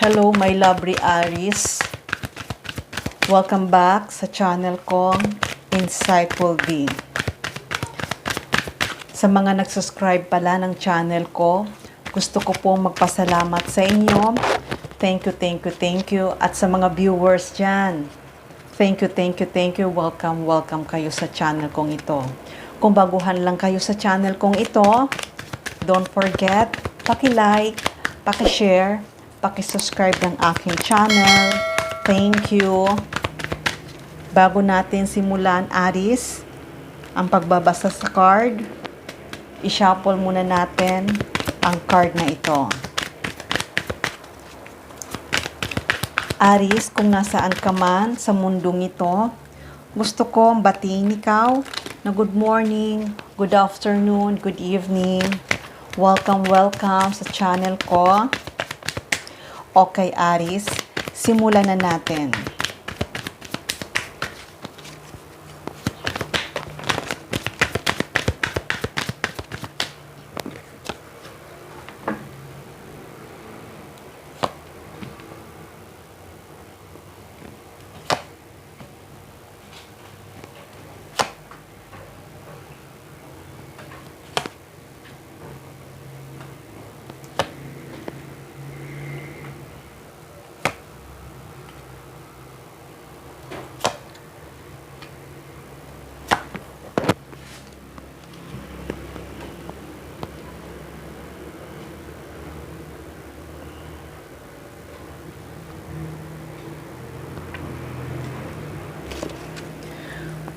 Hello my lovely Aries. Welcome back sa channel kong Insightful V. Sa mga nag-subscribe pala ng channel ko, gusto ko pong magpasalamat sa inyo. Thank you. At sa mga viewers dyan, thank you. Welcome kayo sa channel kong ito. Kung baguhan lang kayo sa channel kong ito, don't forget, paki-like, paki-share, paki-subscribe ng aking channel. Thank you. Bago natin simulan, Aries, ang pagbabasa sa card, i-shuffle muna natin ang card na ito. Aries, kung nasaan ka man sa mundong ito, gusto kong batiin ikaw na good morning, good afternoon, good evening. Welcome sa channel ko. Okay, Aries, simulan na natin.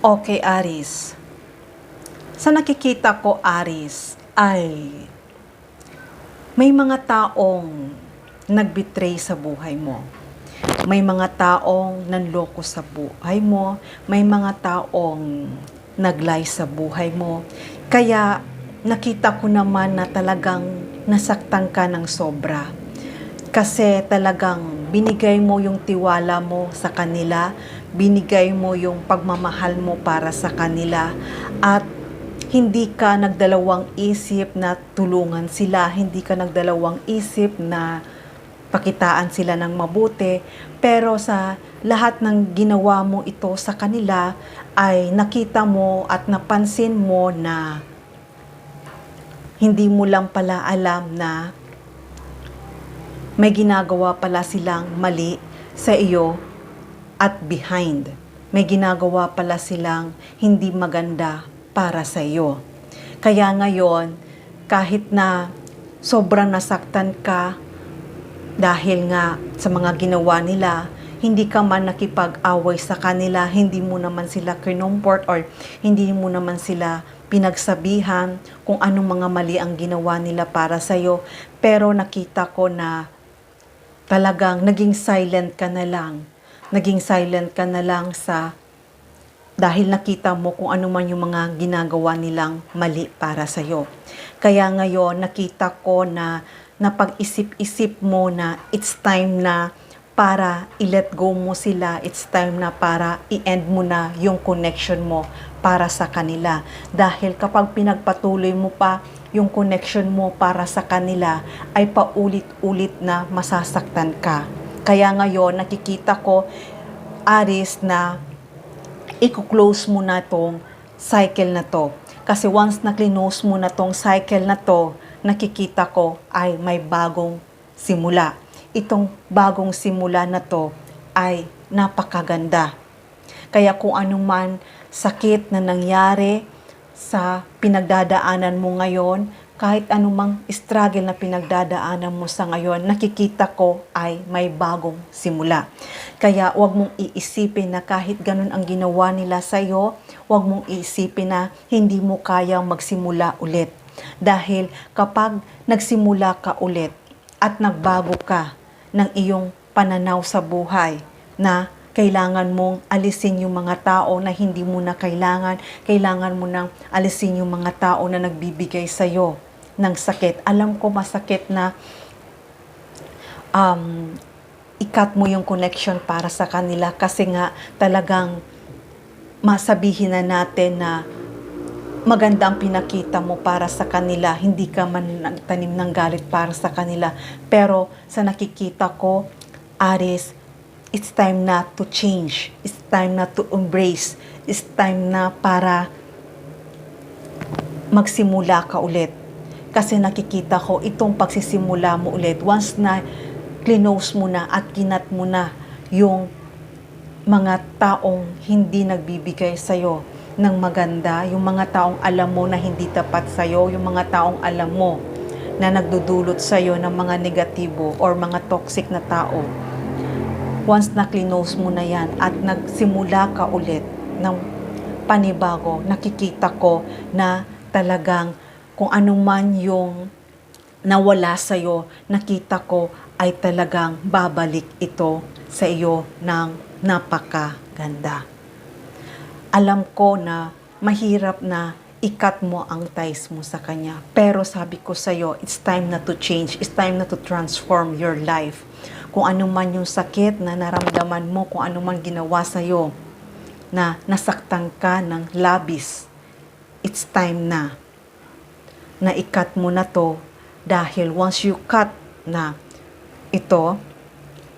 Okay, Aries. Sa nakikita ko, Aries, ay may mga taong nagbitray sa buhay mo. May mga taong nanloko sa buhay mo. May mga taong naglay sa buhay mo. Kaya nakita ko naman na talagang nasaktan ka ng sobra. Kasi talagang binigay mo yung tiwala mo sa kanila, binigay mo yung pagmamahal mo para sa kanila, at hindi ka nagdalawang isip na tulungan sila, hindi ka nagdalawang isip na pakitaan sila ng mabuti, pero sa lahat ng ginawa mo ito sa kanila ay nakita mo at napansin mo na hindi mo lang pala alam na may ginagawa pala silang mali sa iyo at behind. May ginagawa pala silang hindi maganda para sa iyo. Kaya ngayon, kahit na sobrang nasaktan ka dahil nga sa mga ginawa nila, hindi ka man nakipag-away sa kanila, hindi mo naman sila kinumport or hindi mo naman sila pinagsabihan kung anong mga mali ang ginawa nila para sa iyo. Pero nakita ko na talagang naging silent ka na lang. Naging silent ka na lang dahil nakita mo kung ano man yung mga ginagawa nilang mali para sa iyo. Kaya ngayon nakita ko na napag-isip-isip mo na it's time na para i-let go mo sila. It's time na para i-end mo na yung connection mo para sa kanila. Dahil kapag pinagpatuloy mo pa yung connection mo para sa kanila, ay paulit-ulit na masasaktan ka. Kaya ngayon, nakikita ko, Aries, na i-close mo na tong cycle na to. Kasi once na close mo na tong cycle na to, nakikita ko ay may bagong simula. Itong bagong simula na to ay napakaganda. Kaya kung anuman sakit na nangyari sa pinagdadaanan mo ngayon, kahit anumang struggle na pinagdadaanan mo sa ngayon, nakikita ko ay may bagong simula. Kaya huwag mong iisipin na kahit ganun ang ginawa nila sa iyo, huwag mong iisipin na hindi mo kayang magsimula ulit. Dahil kapag nagsimula ka ulit at nagbago ka ng iyong pananaw sa buhay, na kailangan mong alisin yung mga tao na hindi mo na kailangan mo nang alisin yung mga tao na nagbibigay sa'yo ng sakit. Alam ko masakit na ikat mo yung connection para sa kanila kasi nga talagang masabihin na natin na maganda ang pinakita mo para sa kanila, hindi ka man nagtanim ng galit para sa kanila. Pero sa nakikita ko, Aries, it's time na to change. It's time na to embrace. It's time na para magsimula ka ulit. Kasi nakikita ko itong pagsisimula mo ulit. Once na clinose mo na at kinat mo na yung mga taong hindi nagbibigay sa'yo ng maganda, yung mga taong alam mo na hindi tapat sa'yo, yung mga taong alam mo na nagdudulot sa'yo ng mga negatibo or mga toxic na tao. Once na clinose mo na yan at nagsimula ka ulit ng panibago, nakikita ko na talagang kung ano man yung nawala sa'yo, nakita ko ay talagang babalik ito sa iyo ng napakaganda. Alam ko na mahirap na ikat mo ang ties mo sa kanya. Pero sabi ko sa iyo, it's time na to change. It's time na to transform your life. Kung ano man yung sakit na naramdaman mo, kung ano man ginawa sa iyo, na nasaktan ka ng labis, it's time na ikat mo na to dahil once you cut na ito,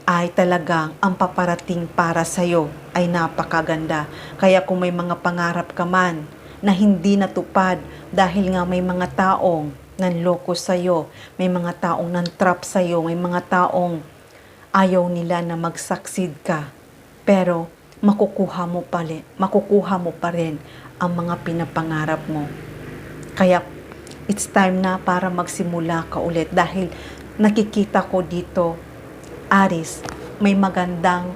ay talagang ang paparating para sa'yo ay napakaganda. Kaya kung may mga pangarap ka man na hindi natupad dahil nga may mga taong nanloko sa'yo, may mga taong nantrap sa'yo, may mga taong ayaw nila na mag-succeed ka, pero makukuha mo pa rin ang mga pinapangarap mo. Kaya it's time na para magsimula ka ulit dahil nakikita ko dito, Aries, may magandang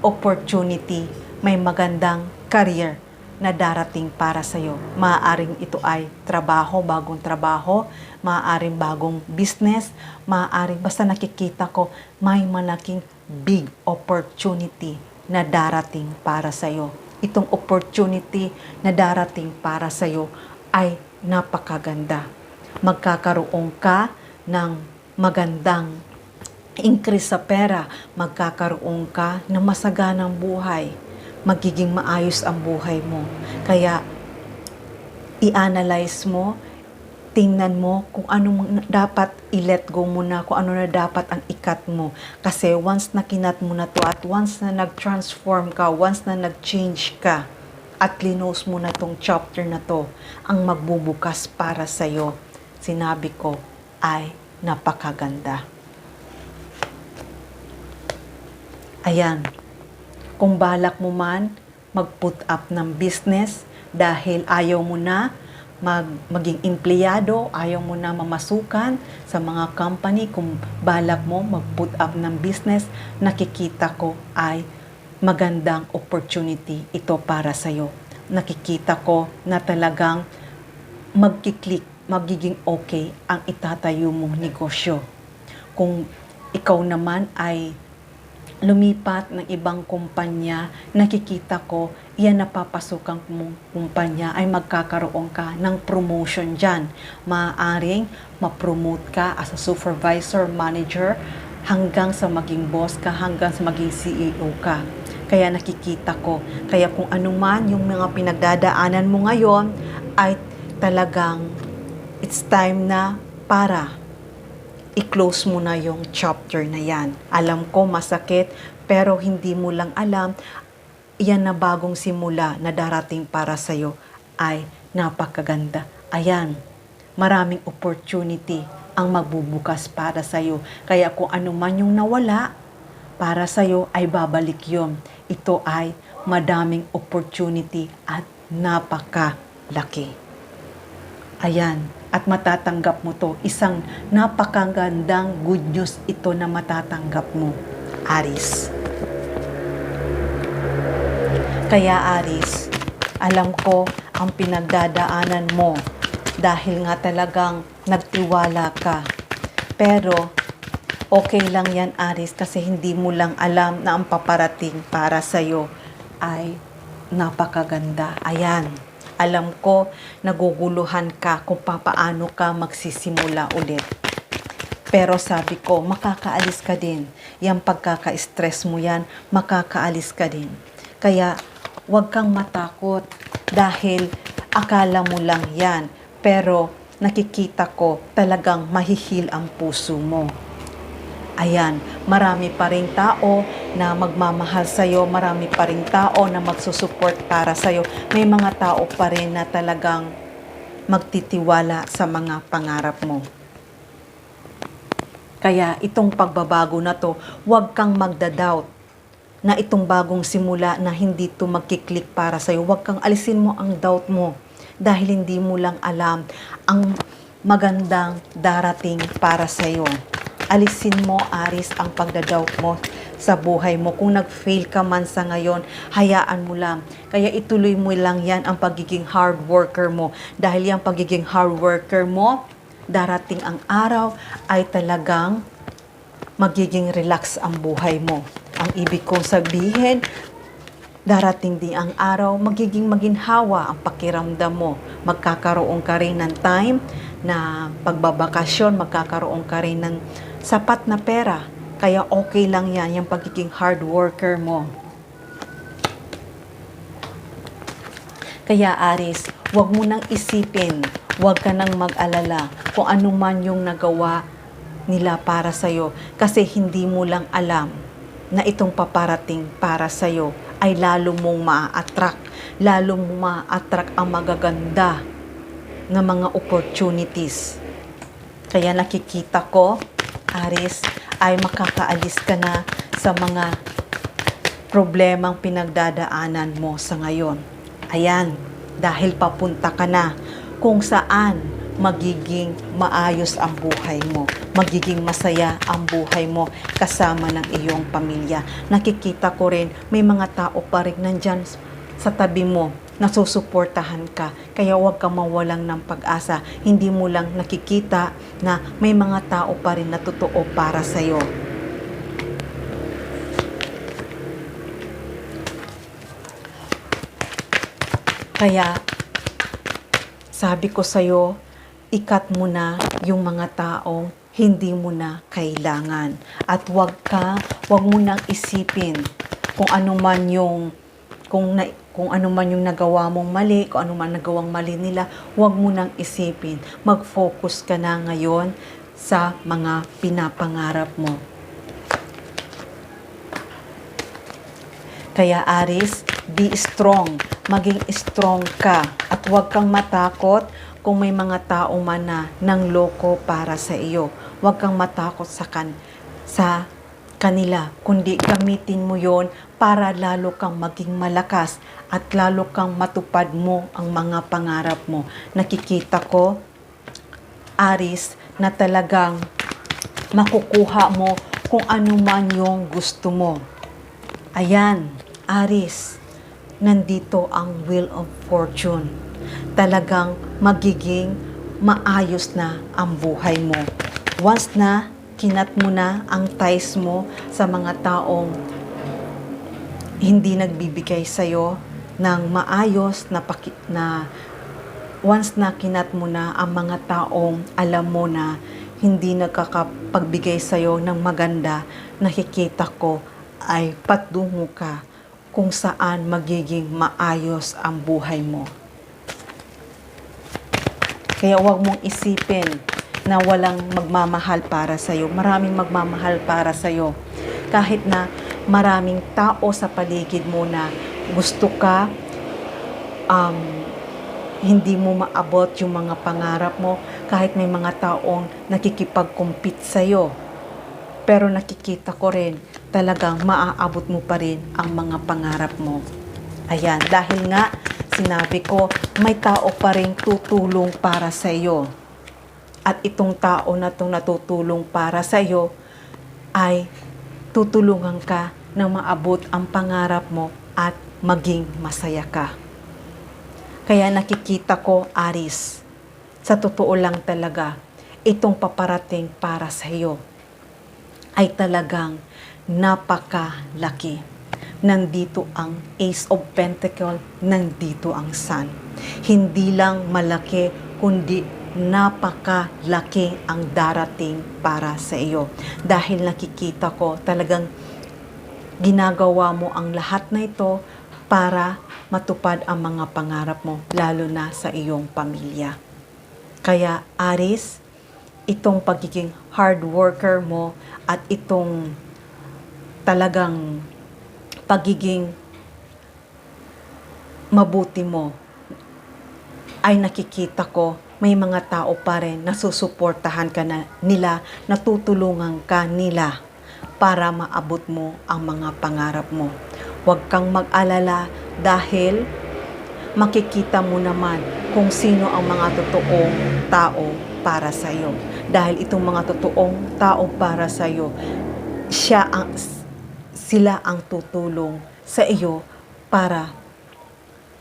opportunity, may magandang career na darating para sa'yo. Maaaring ito ay trabaho, bagong trabaho, maaaring bagong business, maaaring basta nakikita ko may malaking big opportunity na darating para sa'yo. Itong opportunity na darating para sa'yo ay napakaganda. Magkakaroon ka ng magandang increase sa pera, magkakaroon ka ng masaganang buhay, magiging maayos ang buhay mo. Kaya, i-analyze mo, tingnan mo kung ano dapat i-let go mo na, kung ano na dapat ang ikat mo. Kasi once na kinat mo na to at once na nag-transform ka, once na nag-change ka, at clinose mo na tong chapter na to, ang magbubukas para sa'yo, sinabi ko, ay napakaganda. Ayan, kung balak mo man mag-put up ng business dahil ayaw mo na maging empleyado, ayaw mo na mamasukan sa mga company, kung balak mo mag-put up ng business, nakikita ko ay magandang opportunity ito para sa'yo. Nakikita ko na talagang magkiklik, magiging okay ang itatayo mong negosyo. Kung ikaw naman ay lumipat ng ibang kumpanya, nakikita ko, yan napapasukan mong kumpanya ay magkakaroon ka ng promotion dyan. Maaaring ma-promote ka as a supervisor, manager, hanggang sa maging boss ka, hanggang sa maging CEO ka. Kaya nakikita ko, kaya kung ano man yung mga pinagdadaanan mo ngayon, ay talagang it's time na para i-close mo na yung chapter na yan. Alam ko masakit, pero hindi mo lang alam, yan na bagong simula na darating para sa'yo ay napakaganda. Ayan, maraming opportunity ang magbubukas para sa'yo. Kaya kung ano man yung nawala, para sa'yo ay babalik yun. Ito ay madaming opportunity at napakalaki. Ayan, at matatanggap mo to. Isang napakagandang good news ito na matatanggap mo, Aries. Kaya Aries, alam ko ang pinagdadaanan mo dahil nga talagang nagtiwala ka. Pero okay lang yan, Aries, kasi hindi mo lang alam na ang paparating para sa'yo ay napakaganda. Ayan. Alam ko, naguguluhan ka kung papaano ka magsisimula ulit. Pero sabi ko, makakaalis ka din. Yang pagkaka-stress mo yan, makakaalis ka din. Kaya, huwag kang matakot dahil akala mo lang yan. Pero nakikita ko talagang mahihil ang puso mo. Ayan, marami pa ring tao na magmamahal sa'yo, marami pa ring tao na magsusupport para sa'yo. May mga tao pa rin na talagang magtitiwala sa mga pangarap mo. Kaya itong pagbabago na to, huwag kang magda-doubt na itong bagong simula na hindi to magkiklik para sa'yo. Huwag kang alisin mo ang doubt mo dahil hindi mo lang alam ang magandang darating para sa'yo. Alisin mo, Aris, ang pagda-doubt mo sa buhay mo. Kung nag-fail ka man sa ngayon, hayaan mo lang. Kaya ituloy mo lang yan ang pagiging hard worker mo. Dahil yung pagiging hard worker mo, darating ang araw ay talagang magiging relax ang buhay mo. Ang ibig kong sabihin, darating din ang araw, magiging maginhawa ang pakiramdam mo. Magkakaroon ka rin ng time na pagbabakasyon, magkakaroon ka rin ng sapat na pera. Kaya okay lang yan, yung pagiging hard worker mo. Kaya Aris, huwag mo nang isipin, huwag ka nang mag-alala kung ano man yung nagawa nila para sa'yo. Kasi hindi mo lang alam na itong paparating para sa'yo ay lalo mong ma-attract. Lalo mong ma-attract ang magaganda na mga opportunities. Kaya nakikita ko, Aris, ay makakaalis ka na sa mga problemang pinagdadaanan mo sa ngayon. Ayan, dahil papunta ka na kung saan magiging maayos ang buhay mo. Magiging masaya ang buhay mo kasama ng iyong pamilya. Nakikita ko rin, may mga tao pa rin nandyan sa tabi mo, nasusuportahan ka. Kaya huwag kang mawalang ng pag-asa. Hindi mo lang nakikita na may mga tao pa rin na totoo para sa'yo. Kaya, sabi ko sa'yo, ikat mo na yung mga taong hindi mo na kailangan. At huwag mo nang isipin kung ano man yung nagawa mong mali, kung ano man nagawang mali nila, huwag mo nang isipin. Mag-focus ka na ngayon sa mga pinapangarap mo. Kaya Aris, be strong. Maging strong ka. At huwag kang matakot kung may mga tao man na nangloko para sa iyo. Huwag kang matakot sa kanila, kundi gamitin mo yon para lalo kang maging malakas at lalo kang matupad mo ang mga pangarap mo. Nakikita ko, Aris, na talagang makukuha mo kung ano man yung gusto mo. Ayan, Aris, nandito ang Wheel of Fortune. Talagang magiging maayos na ang buhay mo. Once na kinat mo na ang ties mo sa mga taong hindi nagbibigay sa'yo ng maayos na once na kinat mo na ang mga taong alam mo na hindi nagkakapagbigay sa'yo ng maganda, nakikita ko ay patungo ka kung saan magiging maayos ang buhay mo. Kaya huwag mong isipin na walang magmamahal para sa'yo. Maraming magmamahal para sa'yo. Kahit na maraming tao sa paligid mo na gusto ka, hindi mo maabot yung mga pangarap mo, kahit may mga taong nakikipag-compete sa'yo. Pero nakikita ko rin, talagang maaabot mo pa rin ang mga pangarap mo. Ayan, dahil nga, sinabi ko, may tao pa rin tutulong para sa iyo. At itong tao na itong natutulong para sa iyo ay tutulungan ka na maabot ang pangarap mo at maging masaya ka. Kaya nakikita ko, Aris, sa totoo lang talaga, itong paparating para sa iyo ay talagang napakalaki. Nandito ang Ace of Pentacles, nandito ang Sun. Hindi lang malaki, kundi napakalaki ang darating para sa iyo. Dahil nakikita ko talagang ginagawa mo ang lahat na ito para matupad ang mga pangarap mo, lalo na sa iyong pamilya. Kaya Aris, itong pagiging hard worker mo at itong talagang pagiging mabuti mo ay nakikita ko may mga tao pa rin na susuportahan ka na nila, natutulungan ka nila para maabot mo ang mga pangarap mo. Huwag kang mag-alala dahil makikita mo naman kung sino ang mga totoong tao para sa iyo. Dahil itong mga totoong tao para sa iyo, sila ang tutulong sa iyo para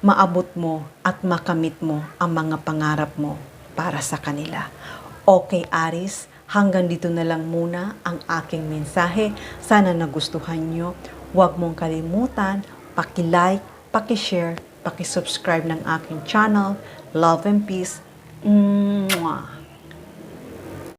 maabot mo at makamit mo ang mga pangarap mo para sa kanila. Okay, Aries, hanggang dito na lang muna ang aking mensahe. Sana nagustuhan nyo. Huwag mong kalimutan, paki-like, paki-share, paki-subscribe ng aking channel. Love and peace. Mwah!